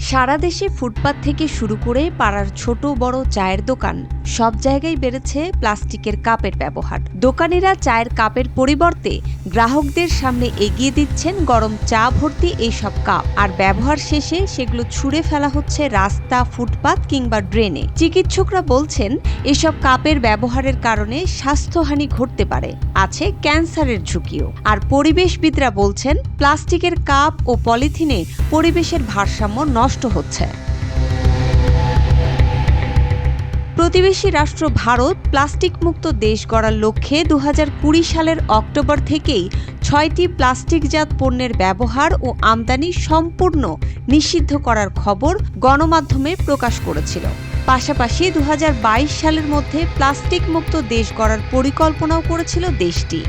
সারা দেশে ফুটপাত থেকে শুরু করে পাড়ার ছোট বড় চায়ের দোকান সব জায়গায় বেড়েছে প্লাস্টিকের কাপের ব্যবহার। দোকানিরা চায়ের কাপের পরিবর্তে গ্রাহকদের সামনে এগিয়ে দিচ্ছেন গরম চা ভর্তি এইসব কাপ, আর ব্যবহার শেষে সেগুলো ছুঁড়ে ফেলা হচ্ছে রাস্তা, ফুটপাত কিংবা ড্রেনে। চিকিৎসকরা বলছেন এসব কাপের ব্যবহারের কারণে স্বাস্থ্যহানি ঘটতে পারে, আছে ক্যান্সারের ঝুঁকিও। আর পরিবেশবিদরা বলছেন প্লাস্টিকের কাপ ও পলিথিনে পরিবেশের ভারসাম্য নষ্ট হচ্ছে। প্রতিবেশী রাষ্ট্র ভারত প্লাস্টিক মুক্ত দেশ গড়ার লক্ষ্যে ২০২০ সালের অক্টোবর থেকেই ৬টি প্লাস্টিকজাত পণ্যের ব্যবহার ও আমদানি সম্পূর্ণ নিষিদ্ধ করার খবর গণমাধ্যমে প্রকাশ করেছিল। পাশাপাশি ২০২২ সালের মধ্যে প্লাস্টিক মুক্ত দেশ গড়ার পরিকল্পনাও করেছিল দেশটি।